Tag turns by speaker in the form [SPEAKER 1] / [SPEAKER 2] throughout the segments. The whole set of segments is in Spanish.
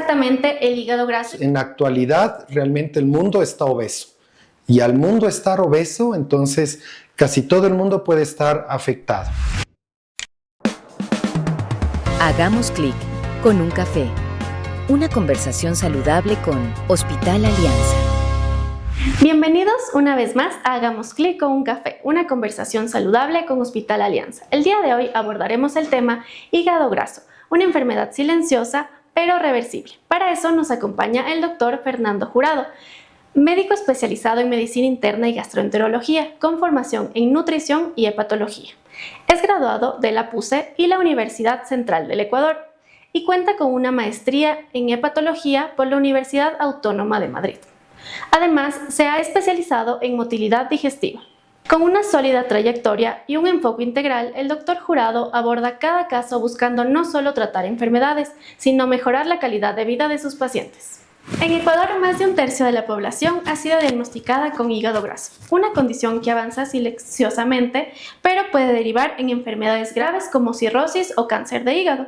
[SPEAKER 1] exactamente el hígado graso?
[SPEAKER 2] En la actualidad, realmente el mundo está obeso. Y al mundo estar obeso, entonces casi todo el mundo puede estar afectado.
[SPEAKER 3] Hagamos clic con un café. Una conversación saludable con Hospital Alianza.
[SPEAKER 1] Bienvenidos una vez más a Hagamos clic con un café, una conversación saludable con Hospital Alianza. El día de hoy abordaremos el tema hígado graso, una enfermedad silenciosa pero reversible. Para eso nos acompaña el doctor Fernando Jurado, médico especializado en medicina interna y gastroenterología, con formación en nutrición y hepatología. Es graduado de la PUCE y la Universidad Central del Ecuador y cuenta con una maestría en hepatología por la Universidad Autónoma de Madrid. Además, se ha especializado en motilidad digestiva. Con una sólida trayectoria y un enfoque integral, el doctor Jurado aborda cada caso buscando no solo tratar enfermedades, sino mejorar la calidad de vida de sus pacientes. En Ecuador, más de un tercio de la población ha sido diagnosticada con hígado graso, una condición que avanza silenciosamente, pero puede derivar en enfermedades graves como cirrosis o cáncer de hígado.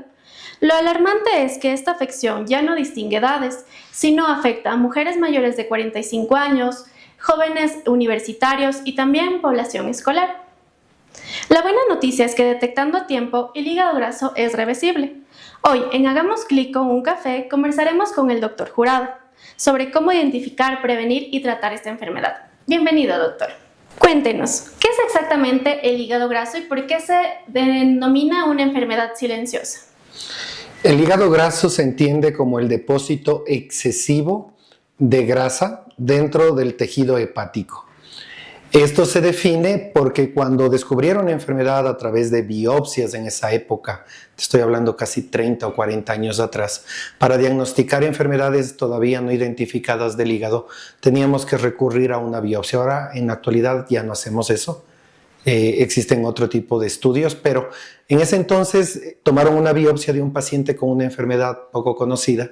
[SPEAKER 1] Lo alarmante es que esta afección ya no distingue edades, sino afecta a mujeres mayores de 45 años, jóvenes universitarios y también población escolar. La buena noticia es que detectando a tiempo, el hígado graso es reversible. Hoy, en Hagamos clic con un café, conversaremos con el doctor Jurado sobre cómo identificar, prevenir y tratar esta enfermedad. Bienvenido, doctor. Cuéntenos, ¿qué es exactamente el hígado graso y por qué se denomina una enfermedad silenciosa?
[SPEAKER 2] El hígado graso se entiende como el depósito excesivo de grasa dentro del tejido hepático. Esto se define porque cuando descubrieron la enfermedad a través de biopsias en esa época, te estoy hablando casi 30 o 40 años atrás, para diagnosticar enfermedades todavía no identificadas del hígado, teníamos que recurrir a una biopsia. Ahora, en la actualidad, ya no hacemos eso. Existen otro tipo de estudios, pero en ese entonces tomaron una biopsia de un paciente con una enfermedad poco conocida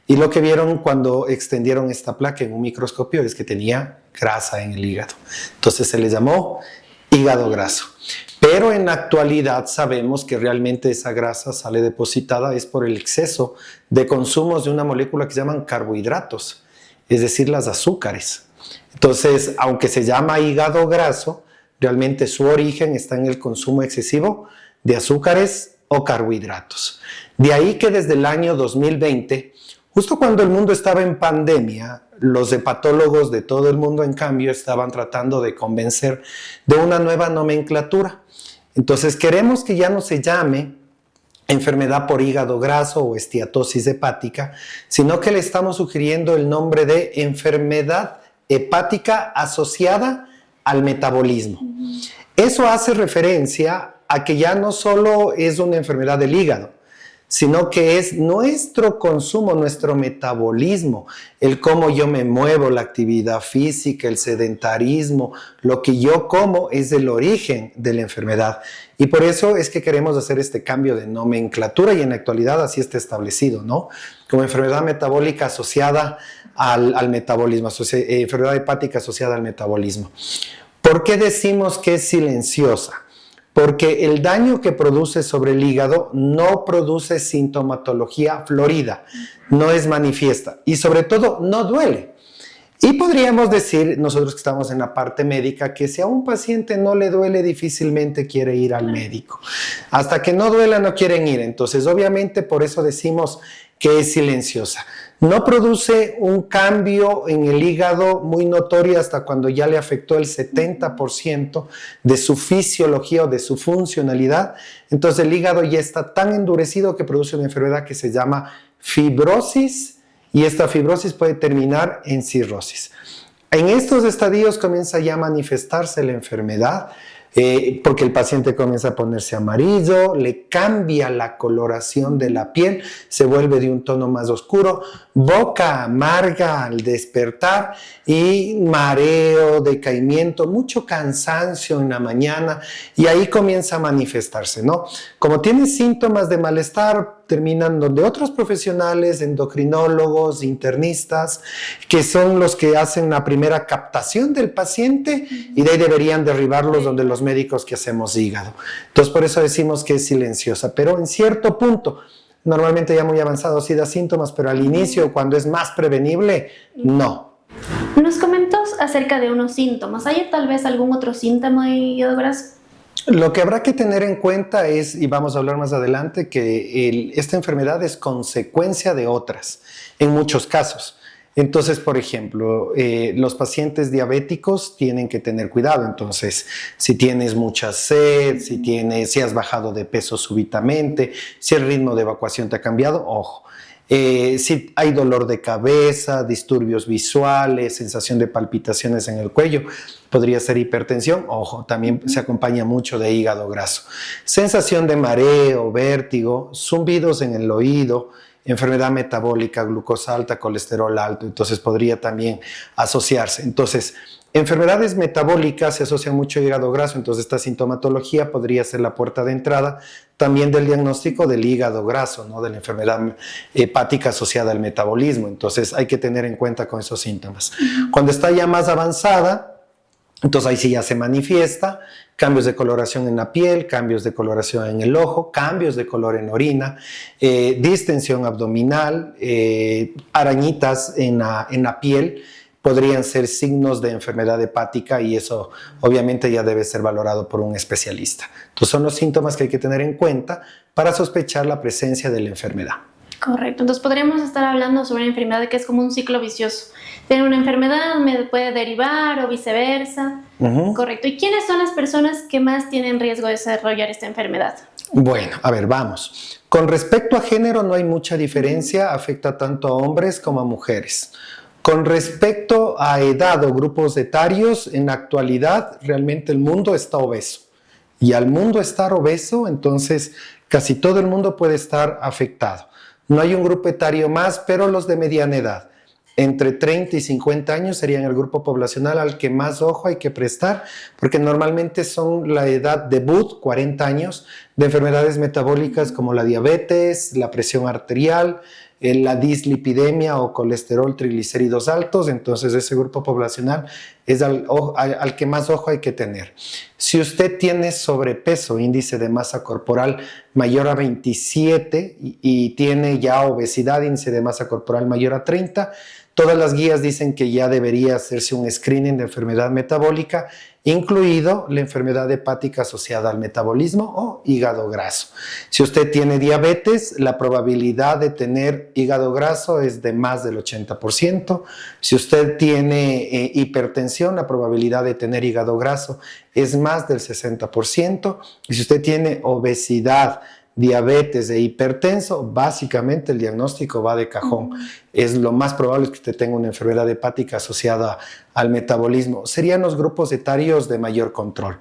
[SPEAKER 2] y lo que vieron cuando extendieron esta placa en un microscopio es que tenía grasa en el hígado. Entonces se le llamó hígado graso. Pero en la actualidad sabemos que realmente esa grasa sale depositada es por el exceso de consumos de una molécula que se llaman carbohidratos, es decir, las azúcares. Entonces, aunque se llama hígado graso, realmente su origen está en el consumo excesivo de azúcares o carbohidratos. De ahí que desde el año 2020, justo cuando el mundo estaba en pandemia, los hepatólogos de todo el mundo, en cambio, estaban tratando de convencer de una nueva nomenclatura. Entonces, queremos que ya no se llame enfermedad por hígado graso o esteatosis hepática, sino que le estamos sugiriendo el nombre de enfermedad hepática asociada al metabolismo. Eso hace referencia a que ya no solo es una enfermedad del hígado, sino que es nuestro consumo, nuestro metabolismo, el cómo yo me muevo, la actividad física, el sedentarismo, lo que yo como es el origen de la enfermedad. Y por eso es que queremos hacer este cambio de nomenclatura y en la actualidad así está establecido, ¿no? Como enfermedad metabólica asociada al metabolismo, enfermedad hepática asociada al metabolismo. ¿Por qué decimos que es silenciosa? Porque el daño que produce sobre el hígado no produce sintomatología florida, no es manifiesta y sobre todo no duele. Y podríamos decir, nosotros que estamos en la parte médica, que si a un paciente no le duele, difícilmente quiere ir al médico. Hasta que no duela, no quieren ir. Entonces, obviamente, por eso decimos que es silenciosa. No produce un cambio en el hígado muy notorio hasta cuando ya le afectó el 70% de su fisiología o de su funcionalidad. Entonces, el hígado ya está tan endurecido que produce una enfermedad que se llama fibrosis, y esta fibrosis puede terminar en cirrosis. En estos estadios comienza ya a manifestarse la enfermedad, porque el paciente comienza a ponerse amarillo, le cambia la coloración de la piel, se vuelve de un tono más oscuro, boca amarga al despertar y mareo, decaimiento, mucho cansancio en la mañana y ahí comienza a manifestarse, ¿no? Como tiene síntomas de malestar, terminan donde otros profesionales, endocrinólogos, internistas, que son los que hacen la primera captación del paciente y de ahí deberían derribarlos donde los médicos que hacemos hígado. Entonces por eso decimos que es silenciosa, pero en cierto punto Normalmente ya muy avanzado sí da síntomas, pero al inicio, cuando es más prevenible, no.
[SPEAKER 1] Nos comentó acerca de unos síntomas. ¿Hay tal vez algún otro síntoma de hígado graso?
[SPEAKER 2] Lo que habrá que tener en cuenta es, y vamos a hablar más adelante, que esta enfermedad es consecuencia de otras, en muchos casos. Entonces, por ejemplo, los pacientes diabéticos tienen que tener cuidado. Entonces, si tienes mucha sed, si has bajado de peso súbitamente, si el ritmo de evacuación te ha cambiado, ojo. Si hay dolor de cabeza, disturbios visuales, sensación de palpitaciones en el cuello, podría ser hipertensión, ojo, también se acompaña mucho de hígado graso. Sensación de mareo, vértigo, zumbidos en el oído, enfermedad metabólica, glucosa alta, colesterol alto, entonces podría también asociarse. Entonces, enfermedades metabólicas se asocian mucho a hígado graso, entonces esta sintomatología podría ser la puerta de entrada también del diagnóstico del hígado graso, ¿no? De la enfermedad hepática asociada al metabolismo. Entonces hay que tener en cuenta con esos síntomas. Cuando está ya más avanzada, entonces ahí sí ya se manifiesta cambios de coloración en la piel, cambios de coloración en el ojo, cambios de color en orina, distensión abdominal, arañitas en la piel, podrían ser signos de enfermedad hepática y eso obviamente ya debe ser valorado por un especialista. Entonces son los síntomas que hay que tener en cuenta para sospechar la presencia de la enfermedad.
[SPEAKER 1] Correcto, entonces podríamos estar hablando sobre una enfermedad que es como un ciclo vicioso. Tener una enfermedad me puede derivar o viceversa. Correcto, ¿y quiénes son las personas que más tienen riesgo de desarrollar esta enfermedad?
[SPEAKER 2] Bueno, a ver, vamos. Con respecto a género no hay mucha diferencia, afecta tanto a hombres como a mujeres. Con respecto a edad o grupos etarios, en la actualidad realmente el mundo está obeso. Y al mundo estar obeso, entonces casi todo el mundo puede estar afectado. No hay un grupo etario más, pero los de mediana edad, entre 30 y 50 años serían el grupo poblacional al que más ojo hay que prestar, porque normalmente son la edad debut, 40 años, de enfermedades metabólicas como la diabetes, la presión arterial, la dislipidemia o colesterol, triglicéridos altos. Entonces ese grupo poblacional es al que más ojo hay que tener. Si usted tiene sobrepeso, índice de masa corporal mayor a 27 y tiene ya obesidad, índice de masa corporal mayor a 30, todas las guías dicen que ya debería hacerse un screening de enfermedad metabólica, incluido la enfermedad hepática asociada al metabolismo o hígado graso. Si usted tiene diabetes, la probabilidad de tener hígado graso es de más del 80%. Si usted tiene hipertensión, la probabilidad de tener hígado graso es más del 60%. Y si usted tiene obesidad, diabetes e hipertenso, básicamente el diagnóstico va de cajón. Es lo más probable que usted tenga una enfermedad hepática asociada al metabolismo. Serían los grupos etarios de mayor control.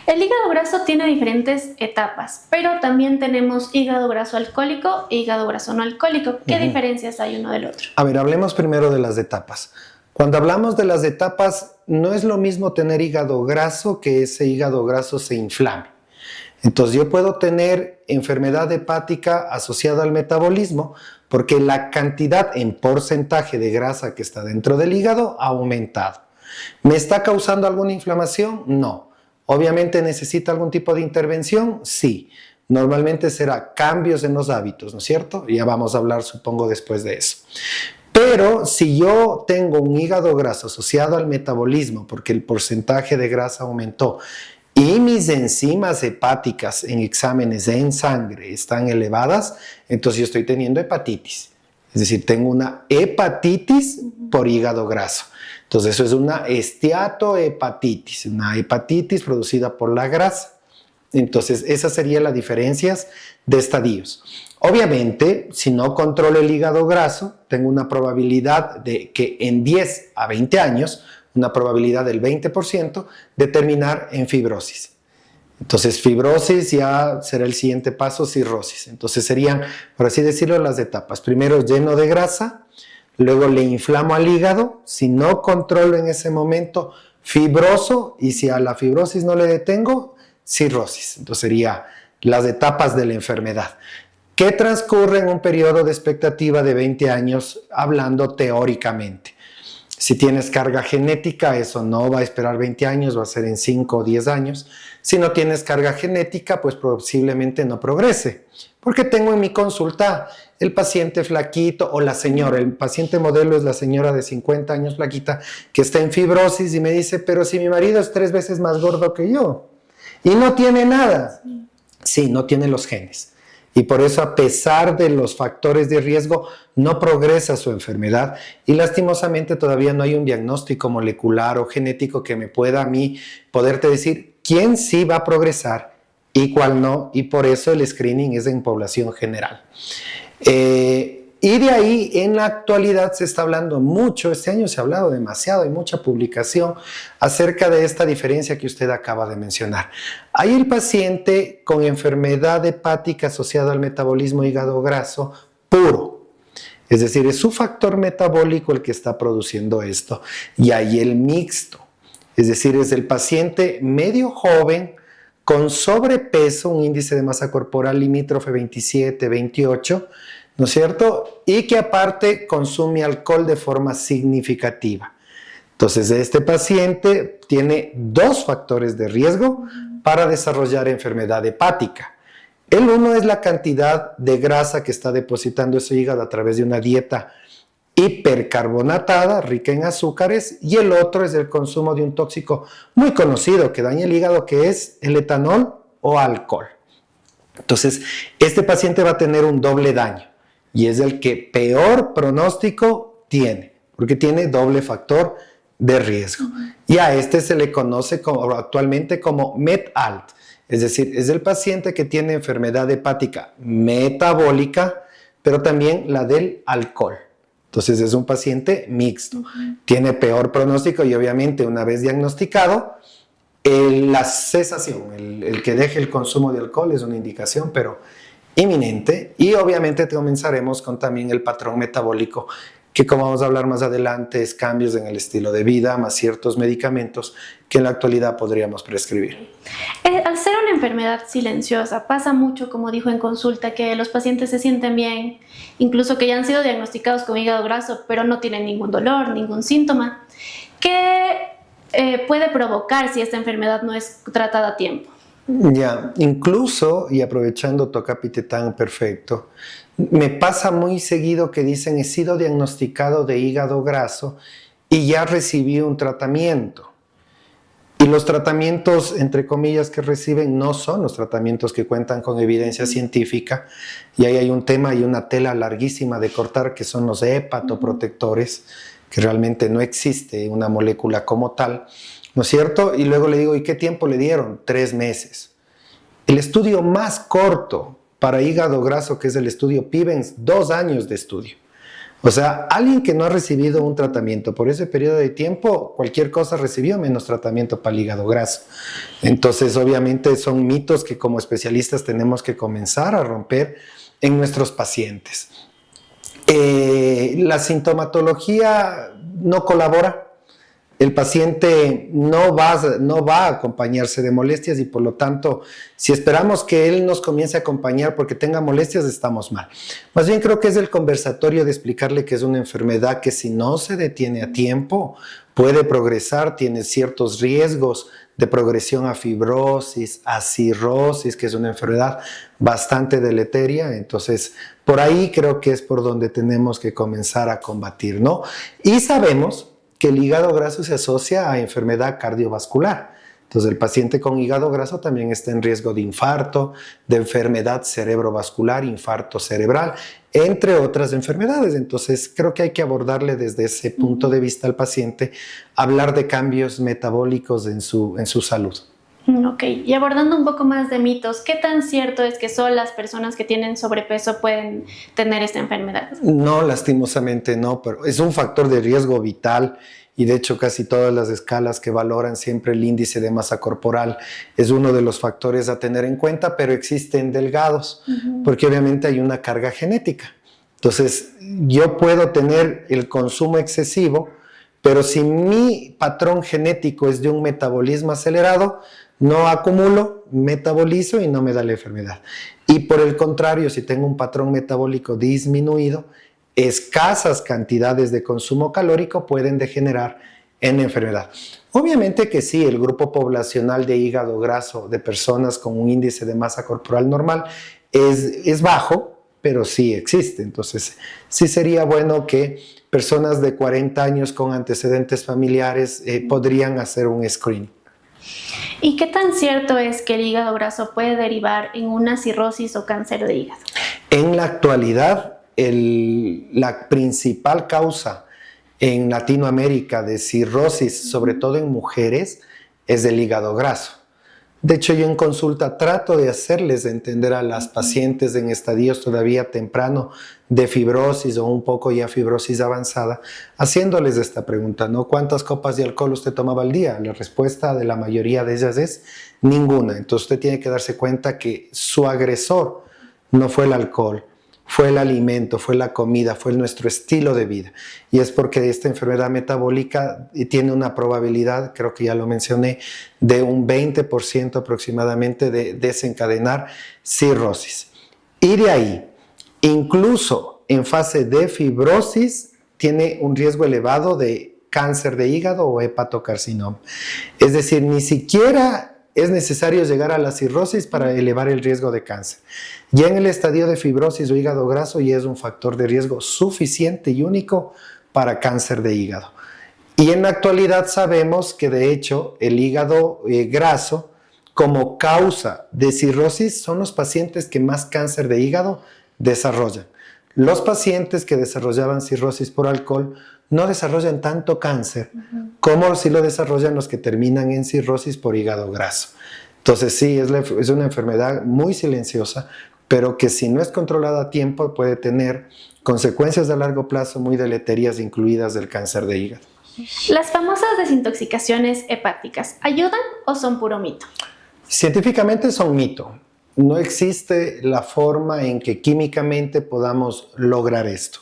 [SPEAKER 1] El hígado graso tiene diferentes etapas, pero también tenemos hígado graso alcohólico e hígado graso no alcohólico. ¿Qué diferencias hay uno del otro?
[SPEAKER 2] A ver, hablemos primero de las etapas. Cuando hablamos de las etapas, no es lo mismo tener hígado graso que ese hígado graso se inflame. Entonces yo puedo tener enfermedad hepática asociada al metabolismo porque la cantidad en porcentaje de grasa que está dentro del hígado ha aumentado. ¿Me está causando alguna inflamación? No. ¿Obviamente necesita algún tipo de intervención? Sí. Normalmente será cambios en los hábitos, ¿no es cierto? Ya vamos a hablar, supongo, después de eso. Pero si yo tengo un hígado graso asociado al metabolismo porque el porcentaje de grasa aumentó y mis enzimas hepáticas en exámenes en sangre están elevadas, entonces yo estoy teniendo hepatitis. Es decir, tengo una hepatitis por hígado graso. Entonces eso es una esteatohepatitis, una hepatitis producida por la grasa. Entonces esas serían las diferencias de estadios. Obviamente, si no controlo el hígado graso, tengo una probabilidad de que en 10 a 20 años, una probabilidad del 20% de terminar en fibrosis. Entonces, fibrosis ya será el siguiente paso, cirrosis. Entonces serían, por así decirlo, las etapas. Primero lleno de grasa, luego le inflamo al hígado, si no controlo en ese momento, fibroso, y si a la fibrosis no le detengo, cirrosis. Entonces serían las etapas de la enfermedad, que transcurre en un periodo de expectativa de 20 años, hablando teóricamente. Si tienes carga genética, eso no va a esperar 20 años, va a ser en 5 o 10 años. Si no tienes carga genética, pues posiblemente no progrese. Porque tengo en mi consulta el paciente flaquito o la señora, el paciente modelo es la señora de 50 años flaquita que está en fibrosis y me dice, pero si mi marido es 3 veces más gordo que yo y no tiene nada. Sí, no tiene los genes. Y por eso, a pesar de los factores de riesgo, no progresa su enfermedad. Y lastimosamente todavía no hay un diagnóstico molecular o genético que me pueda a mí poderte decir quién sí va a progresar y cuál no. Y por eso el screening es en población general. Y de ahí, en la actualidad se está hablando mucho, este año se ha hablado demasiado, hay mucha publicación acerca de esta diferencia que usted acaba de mencionar. Hay el paciente con enfermedad hepática asociada al metabolismo hígado graso puro, es decir, es su factor metabólico el que está produciendo esto. Y hay el mixto, es decir, es el paciente medio joven con sobrepeso, un índice de masa corporal limítrofe 27, 28, ¿no es cierto? Y que aparte consume alcohol de forma significativa. Entonces, este paciente tiene 2 factores de riesgo para desarrollar enfermedad hepática. El uno es la cantidad de grasa que está depositando ese hígado a través de una dieta hipercarbonatada, rica en azúcares, y el otro es el consumo de un tóxico muy conocido que daña el hígado, que es el etanol o alcohol. Entonces, este paciente va a tener un doble daño. Y es el que peor pronóstico tiene, porque tiene doble factor de riesgo. Y a este se le conoce actualmente como MET-ALT, es decir, es el paciente que tiene enfermedad hepática metabólica, pero también la del alcohol. Entonces es un paciente mixto, tiene peor pronóstico y obviamente una vez diagnosticado, la cesación, el que deje el consumo de alcohol es una indicación, pero inminente, y obviamente comenzaremos con también el patrón metabólico, que como vamos a hablar más adelante es cambios en el estilo de vida más ciertos medicamentos que en la actualidad podríamos prescribir.
[SPEAKER 1] Al ser una enfermedad silenciosa, pasa mucho, como dijo en consulta, que los pacientes se sienten bien, incluso que ya han sido diagnosticados con hígado graso, pero no tienen ningún dolor, ningún síntoma. ¿Qué puede provocar si esta enfermedad no es tratada a tiempo?
[SPEAKER 2] Ya, incluso, y aprovechando Tocapite tan perfecto, me pasa muy seguido que dicen he sido diagnosticado de hígado graso y ya recibí un tratamiento. Y los tratamientos, entre comillas, que reciben no son los tratamientos que cuentan con evidencia científica. Y ahí hay un tema y una tela larguísima de cortar, que son los hepatoprotectores, que realmente no existe una molécula como tal, ¿no es cierto? Y luego le digo, ¿y qué tiempo le dieron? 3 meses. El estudio más corto para hígado graso, que es el estudio PIVENS, 2 años de estudio. O sea, alguien que no ha recibido un tratamiento por ese periodo de tiempo, cualquier cosa recibió menos tratamiento para el hígado graso. Entonces, obviamente son mitos que como especialistas tenemos que comenzar a romper en nuestros pacientes. La sintomatología no colabora. El paciente no va a acompañarse de molestias y por lo tanto, si esperamos que él nos comience a acompañar porque tenga molestias, estamos mal. Más bien creo que es el conversatorio de explicarle que es una enfermedad que si no se detiene a tiempo, puede progresar, tiene ciertos riesgos de progresión a fibrosis, a cirrosis, que es una enfermedad bastante deleteria. Entonces, por ahí creo que es por donde tenemos que comenzar a combatir, ¿no? Y sabemos que el hígado graso se asocia a enfermedad cardiovascular. Entonces, el paciente con hígado graso también está en riesgo de infarto, de enfermedad cerebrovascular, infarto cerebral, entre otras enfermedades. Entonces, creo que hay que abordarle desde ese punto de vista al paciente, hablar de cambios metabólicos en su salud.
[SPEAKER 1] Ok, y abordando un poco más de mitos, ¿qué tan cierto es que solo las personas que tienen sobrepeso pueden tener esta enfermedad?
[SPEAKER 2] No, lastimosamente no, pero es un factor de riesgo vital y de hecho casi todas las escalas que valoran siempre el índice de masa corporal es uno de los factores a tener en cuenta, pero existen delgados, porque obviamente hay una carga genética. Entonces, yo puedo tener el consumo excesivo, pero si mi patrón genético es de un metabolismo acelerado, no acumulo, metabolizo y no me da la enfermedad. Y por el contrario, si tengo un patrón metabólico disminuido, escasas cantidades de consumo calórico pueden degenerar en enfermedad. Obviamente que sí, el grupo poblacional de hígado graso de personas con un índice de masa corporal normal es bajo, pero sí existe. Entonces, sí sería bueno que personas de 40 años con antecedentes familiares podrían hacer un screening.
[SPEAKER 1] ¿Y qué tan cierto es que el hígado graso puede derivar en una cirrosis o cáncer de hígado?
[SPEAKER 2] En la actualidad, la principal causa en Latinoamérica de cirrosis, sobre todo en mujeres, es del hígado graso. De hecho, yo en consulta trato de hacerles entender a las pacientes en estadios todavía temprano de fibrosis o un poco ya fibrosis avanzada, haciéndoles esta pregunta, ¿no? ¿Cuántas copas de alcohol usted tomaba al día? La respuesta de la mayoría de ellas es ninguna. Entonces usted tiene que darse cuenta que su agresor no fue el alcohol, fue el alimento, fue la comida, fue nuestro estilo de vida. Y es porque esta enfermedad metabólica tiene una probabilidad, creo que ya lo mencioné, de un 20% aproximadamente de desencadenar cirrosis. Y de ahí, incluso en fase de fibrosis, tiene un riesgo elevado de cáncer de hígado o hepatocarcinoma. Es decir, ni siquiera es necesario llegar a la cirrosis para elevar el riesgo de cáncer. Ya en el estadio de fibrosis o hígado graso ya es un factor de riesgo suficiente y único para cáncer de hígado. Y en la actualidad sabemos que de hecho el hígado graso como causa de cirrosis son los pacientes que más cáncer de hígado desarrollan. Los pacientes que desarrollaban cirrosis por alcohol no desarrollan tanto cáncer como si lo desarrollan los que terminan en cirrosis por hígado graso. Entonces sí, es una enfermedad muy silenciosa, pero que si no es controlada a tiempo puede tener consecuencias a largo plazo muy deleterias, incluidas el cáncer de hígado.
[SPEAKER 1] ¿Las famosas desintoxicaciones hepáticas ayudan o son puro mito?
[SPEAKER 2] Científicamente son mito. No existe la forma en que químicamente podamos lograr esto.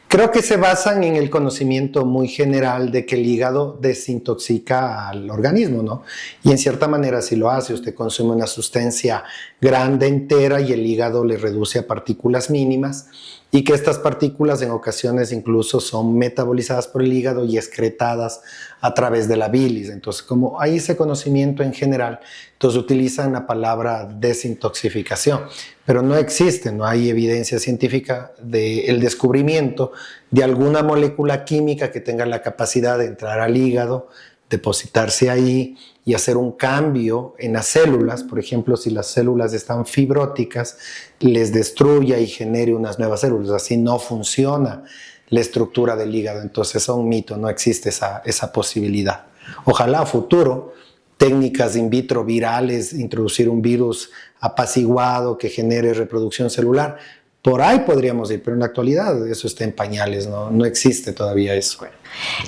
[SPEAKER 2] Creo que se basan en el conocimiento muy general de que el hígado desintoxica al organismo, ¿no? Y en cierta manera si lo hace, usted consume una sustancia grande entera y el hígado le reduce a partículas mínimas y que estas partículas en ocasiones incluso son metabolizadas por el hígado y excretadas a través de la bilis. Entonces, como hay ese conocimiento en general, entonces utilizan la palabra desintoxicación, pero no existe, no hay evidencia científica del descubrimiento de alguna molécula química que tenga la capacidad de entrar al hígado, depositarse ahí y hacer un cambio en las células. Por ejemplo, si las células están fibróticas, les destruya y genere unas nuevas células. Así no funciona la estructura del hígado. Entonces es un mito, no existe esa posibilidad. Ojalá a futuro técnicas in vitro virales, introducir un virus apaciguado que genere reproducción celular, por ahí podríamos ir, pero en la actualidad eso está en pañales, no existe todavía eso.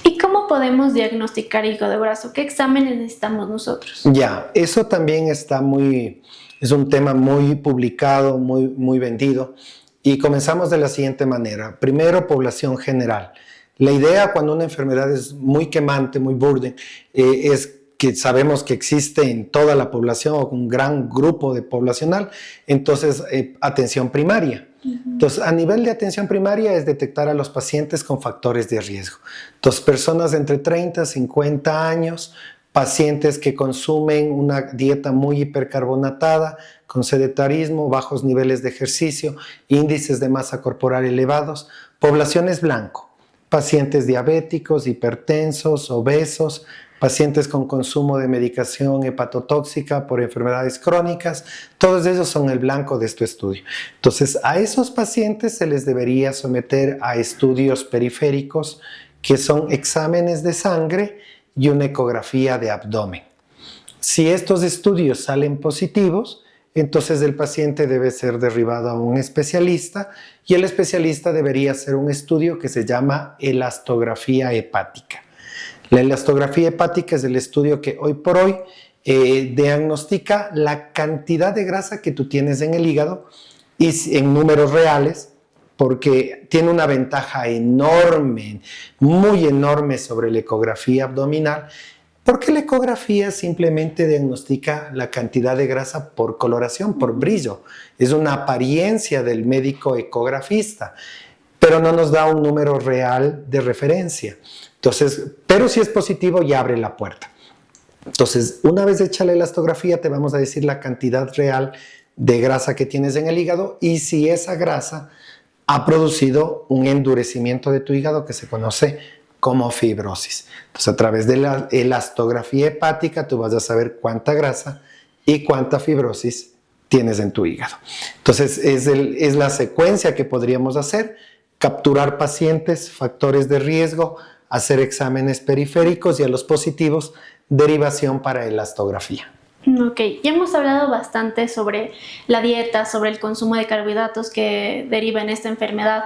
[SPEAKER 1] ¿Y cómo podemos diagnosticar hígado graso? ¿Qué exámenes necesitamos nosotros?
[SPEAKER 2] Ya, eso también es un tema muy publicado, muy vendido, y comenzamos de la siguiente manera. Primero, población general. La idea cuando una enfermedad es muy quemante, muy burden, es que sabemos que existe en toda la población o un gran grupo de poblacional, entonces atención primaria. Entonces, a nivel de atención primaria es detectar a los pacientes con factores de riesgo. Entonces, personas de entre 30 y 50 años, pacientes que consumen una dieta muy hipercarbonatada, con sedentarismo, bajos niveles de ejercicio, índices de masa corporal elevados, poblaciones blanco, pacientes diabéticos, hipertensos, obesos, pacientes con consumo de medicación hepatotóxica por enfermedades crónicas, todos ellos son el blanco de este estudio. Entonces, a esos pacientes se les debería someter a estudios periféricos, que son exámenes de sangre y una ecografía de abdomen. Si estos estudios salen positivos, entonces el paciente debe ser derivado a un especialista y el especialista debería hacer un estudio que se llama elastografía hepática. La elastografía hepática es el estudio que hoy por hoy diagnostica la cantidad de grasa que tú tienes en el hígado y en números reales, porque tiene una ventaja enorme, muy enorme sobre la ecografía abdominal, porque la ecografía simplemente diagnostica la cantidad de grasa por coloración, por brillo. Es una apariencia del médico ecografista, pero no nos da un número real de referencia. Entonces, pero si es positivo ya abre la puerta. Entonces, una vez hecha la elastografía te vamos a decir la cantidad real de grasa que tienes en el hígado y si esa grasa ha producido un endurecimiento de tu hígado que se conoce como fibrosis. Entonces, a través de la elastografía hepática, tú vas a saber cuánta grasa y cuánta fibrosis tienes en tu hígado. Entonces, es la secuencia que podríamos hacer: capturar pacientes, factores de riesgo, hacer exámenes periféricos y a los positivos, derivación para elastografía.
[SPEAKER 1] Ok, ya hemos hablado bastante sobre la dieta, sobre el consumo de carbohidratos que deriva en esta enfermedad.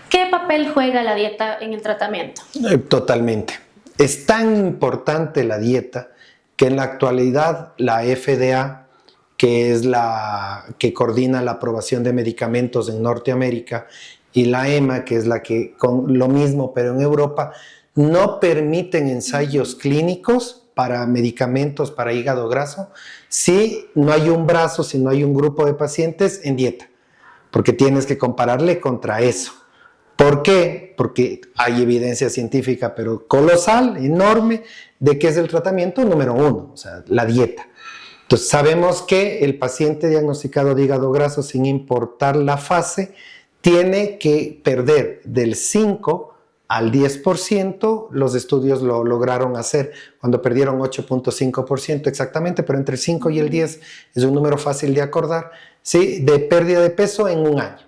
[SPEAKER 1] ¿Qué papel juega la dieta en el tratamiento?
[SPEAKER 2] Totalmente. Es tan importante la dieta que en la actualidad la FDA, que es la que coordina la aprobación de medicamentos en Norteamérica, y la EMA, que es la que, con lo mismo pero en Europa, no permiten ensayos clínicos para medicamentos para hígado graso si no hay un brazo, si no hay un grupo de pacientes en dieta, porque tienes que compararle contra eso. ¿Por qué? Porque hay evidencia científica, pero colosal, enorme, de que es el tratamiento número 1, o sea, la dieta. Entonces, sabemos que el paciente diagnosticado de hígado graso, sin importar la fase, tiene que perder del 5 al 10%, los estudios lo lograron hacer cuando perdieron 8.5% exactamente, pero entre el 5 y el 10 es un número fácil de acordar, ¿sí? De pérdida de peso en un año.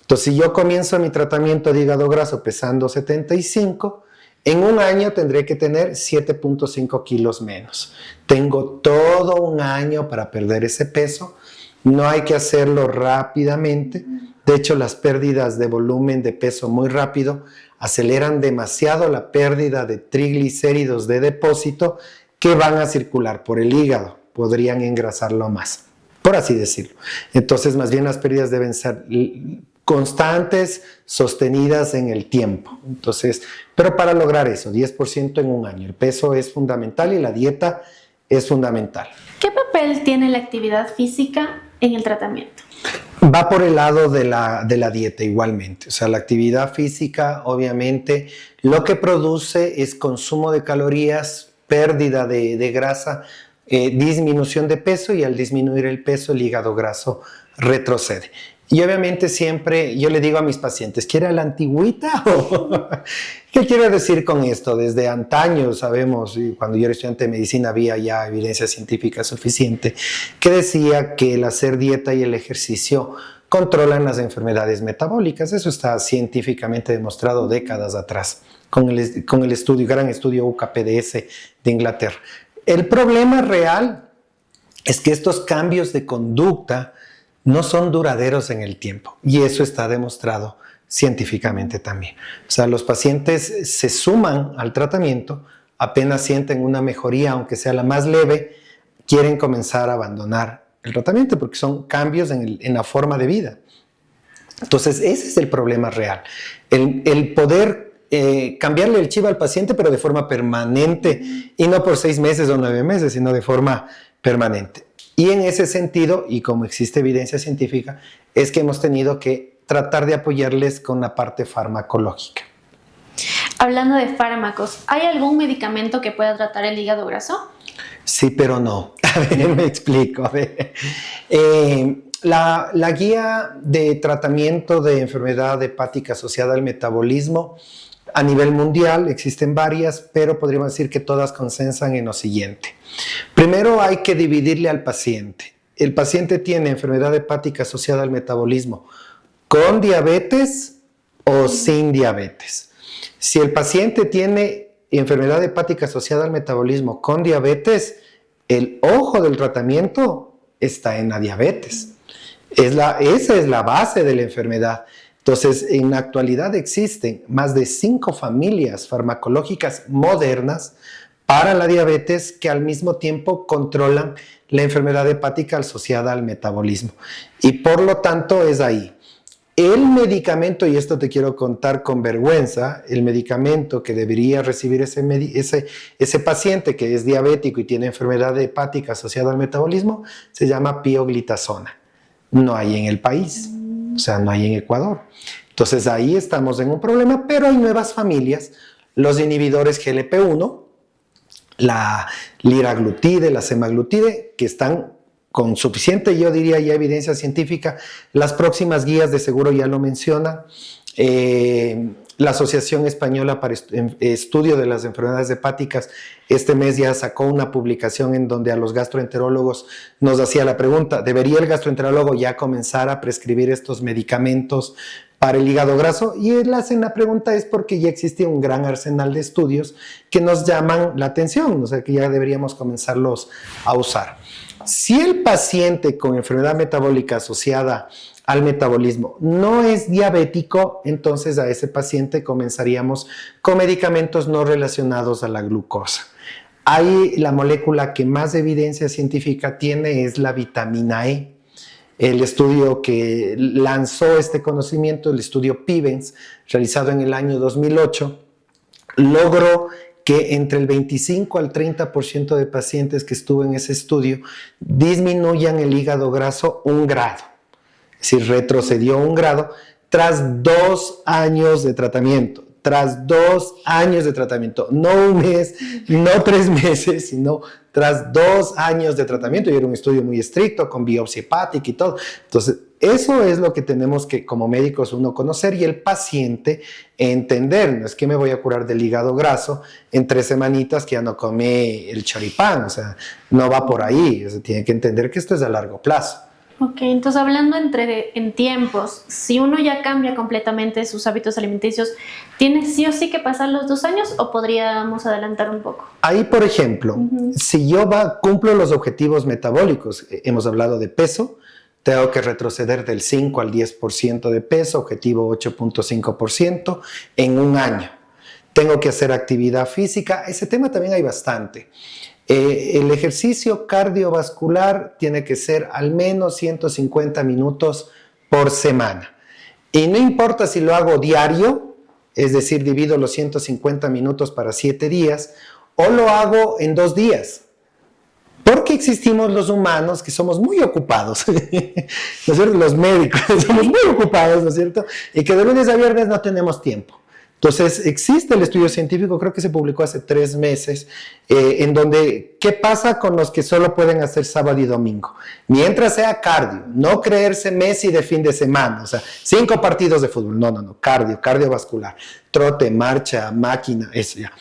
[SPEAKER 2] Entonces, si yo comienzo mi tratamiento de hígado graso pesando 75, en un año tendré que tener 7.5 kilos menos. Tengo todo un año para perder ese peso. No hay que hacerlo rápidamente. De hecho, las pérdidas de volumen de peso muy rápido aceleran demasiado la pérdida de triglicéridos de depósito que van a circular por el hígado. Podrían engrasarlo más, por así decirlo. Entonces, más bien las pérdidas deben ser constantes, sostenidas en el tiempo. Entonces, pero para lograr eso, 10% en un año, el peso es fundamental y la dieta es fundamental.
[SPEAKER 1] ¿Qué papel tiene la actividad física en el tratamiento?
[SPEAKER 2] Va por el lado de la dieta igualmente. O sea, la actividad física, obviamente, lo que produce es consumo de calorías, pérdida de grasa, disminución de peso, y al disminuir el peso, el hígado graso retrocede. Y obviamente siempre yo le digo a mis pacientes, ¿quiere a la antigüita? ¿Qué quiero decir con esto? Desde antaño sabemos, y cuando yo era estudiante de medicina había ya evidencia científica suficiente, que decía que el hacer dieta y el ejercicio controlan las enfermedades metabólicas. Eso está científicamente demostrado décadas atrás, con el estudio, gran estudio UKPDS de Inglaterra. El problema real es que estos cambios de conducta no son duraderos en el tiempo, y eso está demostrado científicamente también. O sea, los pacientes se suman al tratamiento, apenas sienten una mejoría, aunque sea la más leve, quieren comenzar a abandonar el tratamiento porque son cambios en la forma de vida. Entonces, ese es el problema real, el poder cambiarle el chip al paciente, pero de forma permanente, y no por 6 meses o 9 meses, sino de forma permanente. Y en ese sentido, y como existe evidencia científica, es que hemos tenido que tratar de apoyarles con la parte farmacológica.
[SPEAKER 1] Hablando de fármacos, ¿hay algún medicamento que pueda tratar el hígado graso?
[SPEAKER 2] Sí, pero no. A ver, me explico. A ver. La guía de tratamiento de enfermedad hepática asociada al metabolismo a nivel mundial, existen varias, pero podríamos decir que todas consensan en lo siguiente. Primero hay que dividirle al paciente. El paciente tiene enfermedad hepática asociada al metabolismo con diabetes o sin diabetes. Si el paciente tiene enfermedad hepática asociada al metabolismo con diabetes, el ojo del tratamiento está en la diabetes. Esa es la base de la enfermedad. Entonces, en la actualidad existen más de 5 familias farmacológicas modernas para la diabetes que al mismo tiempo controlan la enfermedad hepática asociada al metabolismo. Y por lo tanto es ahí. El medicamento, y esto te quiero contar con vergüenza, el medicamento que debería recibir ese paciente que es diabético y tiene enfermedad hepática asociada al metabolismo, se llama pioglitazona. No hay en el país. O sea, no hay en Ecuador. Entonces ahí estamos en un problema, pero hay nuevas familias, los inhibidores GLP-1, la liraglutide, la semaglutide, que están con suficiente, yo diría, ya evidencia científica. Las próximas guías de seguro ya lo mencionan. La Asociación Española para Estudio de las Enfermedades Hepáticas este mes ya sacó una publicación en donde a los gastroenterólogos nos hacía la pregunta, ¿debería el gastroenterólogo ya comenzar a prescribir estos medicamentos para el hígado graso? Y él hace la pregunta es porque ya existe un gran arsenal de estudios que nos llaman la atención, o sea que ya deberíamos comenzarlos a usar. Si el paciente con enfermedad metabólica asociada al metabolismo no es diabético, entonces a ese paciente comenzaríamos con medicamentos no relacionados a la glucosa. Ahí la molécula que más evidencia científica tiene es la vitamina E. El estudio que lanzó este conocimiento, el estudio Pivens, realizado en el año 2008, logró que entre el 25 al 30% de pacientes que estuvo en ese estudio disminuyan el hígado graso 1 grado. Es decir, retrocedió 1 grado tras 2 años de tratamiento. Tras 2 años de tratamiento, no 1 mes, no 3 meses, sino tras 2 años de tratamiento. Y era un estudio muy estricto, con biopsia hepática y todo. Entonces, eso es lo que tenemos que, como médicos, uno conocer y el paciente entender. No es que me voy a curar del hígado graso en 3 semanitas que ya no come el choripán. O sea, no va por ahí. O sea, tiene que entender que esto es a largo plazo.
[SPEAKER 1] Ok, entonces hablando en tiempos, si uno ya cambia completamente sus hábitos alimenticios, ¿tiene sí o sí que pasar los 2 años o podríamos adelantar un poco?
[SPEAKER 2] Ahí, por ejemplo, si yo cumplo los objetivos metabólicos, hemos hablado de peso, tengo que retroceder del 5 al 10% de peso, objetivo 8.5% en 1 año. Tengo que hacer actividad física, ese tema también hay bastante. El ejercicio cardiovascular tiene que ser al menos 150 minutos por semana. Y no importa si lo hago diario, es decir, divido los 150 minutos para 7 días, o lo hago en 2 días. Porque existimos los humanos que somos muy ocupados, ¿no es cierto? Los médicos somos muy ocupados, ¿no es cierto? Y que de lunes a viernes no tenemos tiempo. Entonces, existe el estudio científico, creo que se publicó hace 3 meses, en donde, ¿qué pasa con los que solo pueden hacer sábado y domingo? Mientras sea cardio, no creerse Messi de fin de semana, o sea, 5 partidos de fútbol, no, cardiovascular, trote, marcha, máquina, eso ya.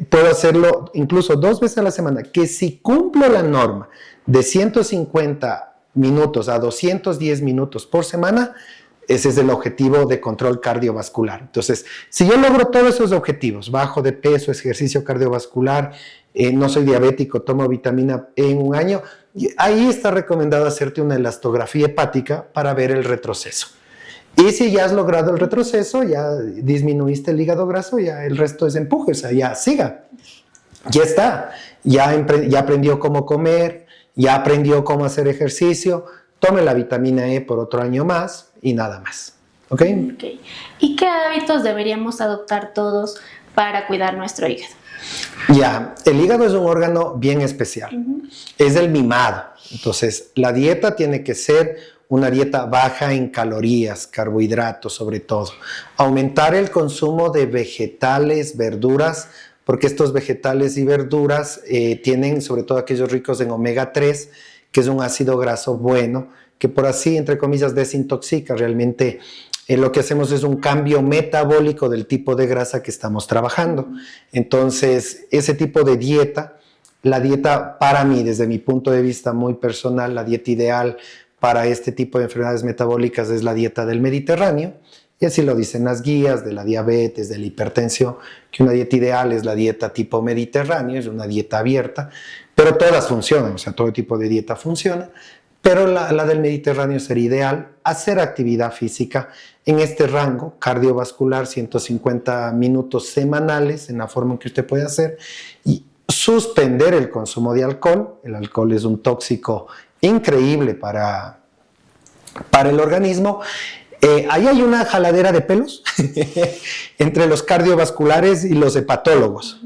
[SPEAKER 2] Puedo hacerlo incluso 2 veces a la semana, que si cumplo la norma de 150 minutos a 210 minutos por semana, ese es el objetivo de control cardiovascular. Entonces, si yo logro todos esos objetivos, bajo de peso, ejercicio cardiovascular, no soy diabético, tomo vitamina E en 1 año, ahí está recomendado hacerte una elastografía hepática para ver el retroceso. Y si ya has logrado el retroceso, ya disminuiste el hígado graso, ya el resto es empuje, o sea, ya siga. Ya está, ya aprendió cómo comer, ya aprendió cómo hacer ejercicio, tome la vitamina E por otro año más y nada más. ¿Ok?
[SPEAKER 1] ¿Y qué hábitos deberíamos adoptar todos para cuidar nuestro hígado?
[SPEAKER 2] Ya, el hígado es un órgano bien especial. Es el mimado. Entonces, la dieta tiene que ser una dieta baja en calorías, carbohidratos sobre todo. Aumentar el consumo de vegetales, verduras, porque estos vegetales y verduras tienen, sobre todo aquellos ricos en omega 3, que es un ácido graso bueno, que por así, entre comillas, desintoxica. Realmente lo que hacemos es un cambio metabólico del tipo de grasa que estamos trabajando. Entonces, ese tipo de dieta, la dieta para mí, desde mi punto de vista muy personal, la dieta ideal para este tipo de enfermedades metabólicas es la dieta del Mediterráneo, y así lo dicen las guías de la diabetes, de la hipertensión, que una dieta ideal es la dieta tipo Mediterráneo, es una dieta abierta, pero todas funcionan, o sea, todo tipo de dieta funciona, pero la del Mediterráneo sería ideal. Hacer actividad física en este rango cardiovascular, 150 minutos semanales, en la forma en que usted puede hacer, y suspender el consumo de alcohol. El alcohol es un tóxico increíble para el organismo. Ahí hay una jaladera de pelos entre los cardiovasculares y los hepatólogos,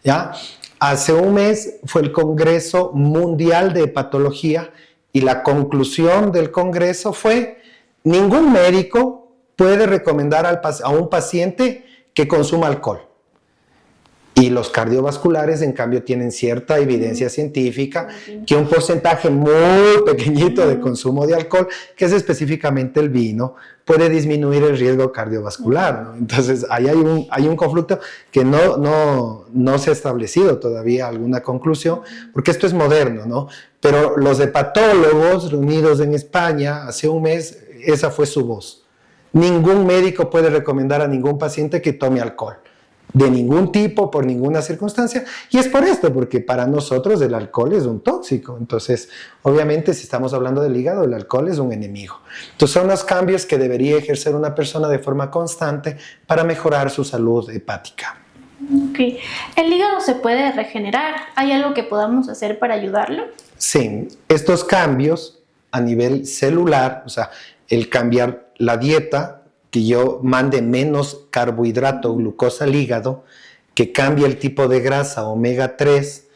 [SPEAKER 2] ¿ya? Hace 1 mes fue el Congreso Mundial de Hepatología y la conclusión del Congreso fue: ningún médico puede recomendar a un paciente que consuma alcohol. Y los cardiovasculares, en cambio, tienen cierta evidencia científica que un porcentaje muy pequeñito de consumo de alcohol, que es específicamente el vino, puede disminuir el riesgo cardiovascular, ¿no? Entonces, ahí hay un conflicto que no se ha establecido todavía alguna conclusión, porque esto es moderno, ¿no? Pero los hepatólogos reunidos en España hace un mes, esa fue su voz. Ningún médico puede recomendar a ningún paciente que tome alcohol, de ningún tipo, por ninguna circunstancia, y es por esto, porque para nosotros el alcohol es un tóxico. Entonces, obviamente, si estamos hablando del hígado, el alcohol es un enemigo. Entonces, son los cambios que debería ejercer una persona de forma constante para mejorar su salud hepática.
[SPEAKER 1] Ok. ¿El hígado se puede regenerar? ¿Hay algo que podamos hacer para ayudarlo?
[SPEAKER 2] Sí, estos cambios a nivel celular, o sea, el cambiar la dieta, que yo mande menos carbohidrato, glucosa al hígado, que cambie el tipo de grasa omega 3,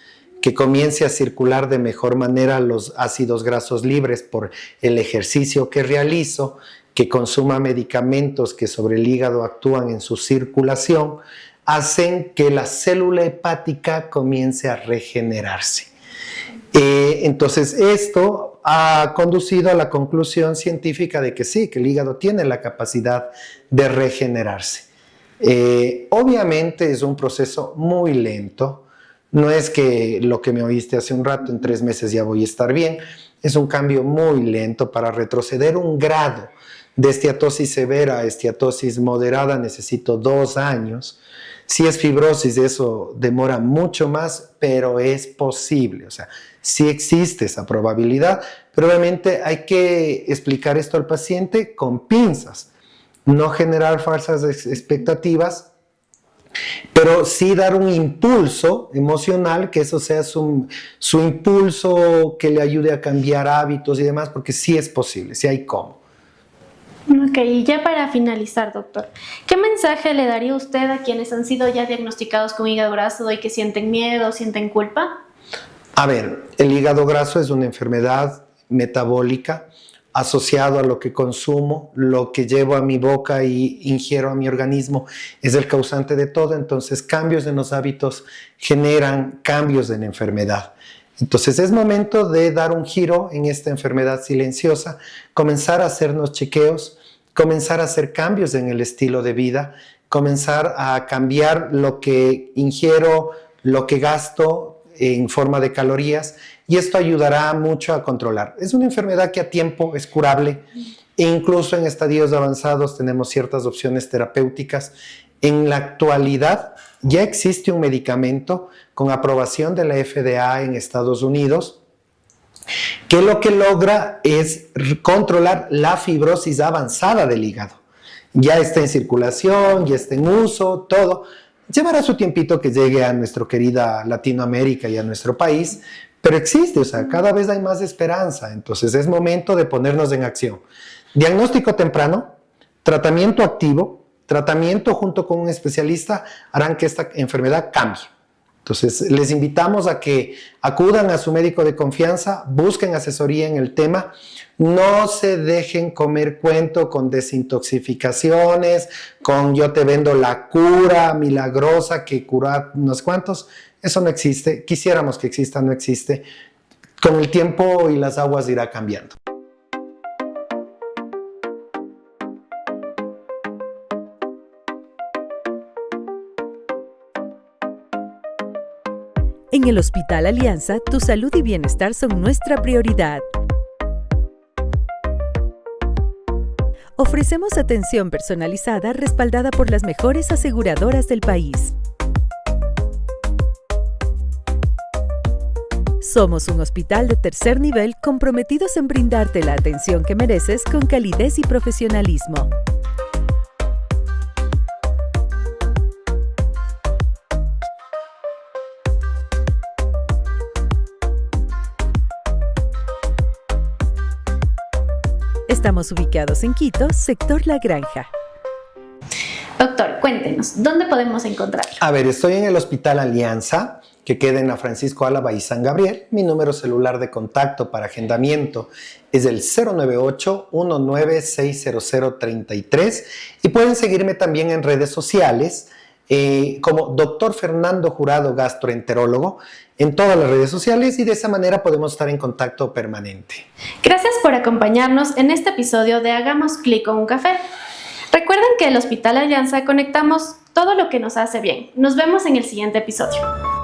[SPEAKER 2] que comience a circular de mejor manera los ácidos grasos libres por el ejercicio que realizo, que consuma medicamentos que sobre el hígado actúan en su circulación, hacen que la célula hepática comience a regenerarse. Entonces, esto ha conducido a la conclusión científica de que sí, que el hígado tiene la capacidad de regenerarse. Obviamente es un proceso muy lento, no es que lo que me oíste hace un rato, en 3 meses ya voy a estar bien, es un cambio muy lento. Para retroceder un grado de esteatosis severa a esteatosis moderada necesito 2 años. Si es fibrosis, eso demora mucho más, pero es posible. O sea, sí existe esa probabilidad, pero obviamente hay que explicar esto al paciente con pinzas, no generar falsas expectativas, pero sí dar un impulso emocional, que eso sea su impulso que le ayude a cambiar hábitos y demás, porque sí es posible, sí hay cómo.
[SPEAKER 1] Ok, y ya para finalizar, doctor, ¿qué mensaje le daría usted a quienes han sido ya diagnosticados con hígado graso y que sienten miedo, sienten culpa?
[SPEAKER 2] A ver, el hígado graso es una enfermedad metabólica asociado a lo que consumo, lo que llevo a mi boca y ingiero a mi organismo es el causante de todo. Entonces, cambios en los hábitos generan cambios en la enfermedad. Entonces, es momento de dar un giro en esta enfermedad silenciosa, comenzar a hacernos chequeos, comenzar a hacer cambios en el estilo de vida, comenzar a cambiar lo que ingiero, lo que gasto en forma de calorías, y esto ayudará mucho a controlar. Es una enfermedad que a tiempo es curable e incluso en estadios avanzados tenemos ciertas opciones terapéuticas. En la actualidad ya existe un medicamento con aprobación de la FDA en Estados Unidos que lo que logra es controlar la fibrosis avanzada del hígado. Ya está en circulación, ya está en uso, todo. Llevará su tiempito que llegue a nuestra querida Latinoamérica y a nuestro país, pero existe, o sea, cada vez hay más esperanza. Entonces es momento de ponernos en acción. Diagnóstico temprano, tratamiento activo, tratamiento junto con un especialista harán que esta enfermedad cambie. Entonces, les invitamos a que acudan a su médico de confianza, busquen asesoría en el tema, no se dejen comer cuento con desintoxicaciones, con yo te vendo la cura milagrosa que cura unos cuantos. Eso no existe, quisiéramos que exista, no existe. Con el tiempo y las aguas irá cambiando.
[SPEAKER 3] En el Hospital Alianza, tu salud y bienestar son nuestra prioridad. Ofrecemos atención personalizada respaldada por las mejores aseguradoras del país. Somos un hospital de tercer nivel comprometidos en brindarte la atención que mereces con calidez y profesionalismo. Estamos ubicados en Quito, sector La Granja.
[SPEAKER 1] Doctor, cuéntenos, ¿dónde podemos encontrarlo?
[SPEAKER 2] A ver, estoy en el Hospital Alianza, que queda en la Francisco Álava y San Gabriel. Mi número celular de contacto para agendamiento es el 098-1960033 y pueden seguirme también en redes sociales. como Dr. Fernando Jurado, gastroenterólogo, en todas las redes sociales, y de esa manera podemos estar en contacto permanente.
[SPEAKER 1] Gracias por acompañarnos en este episodio de Hagamos Clic con un Café. Recuerden que en el Hospital Alianza conectamos todo lo que nos hace bien. Nos vemos en el siguiente episodio.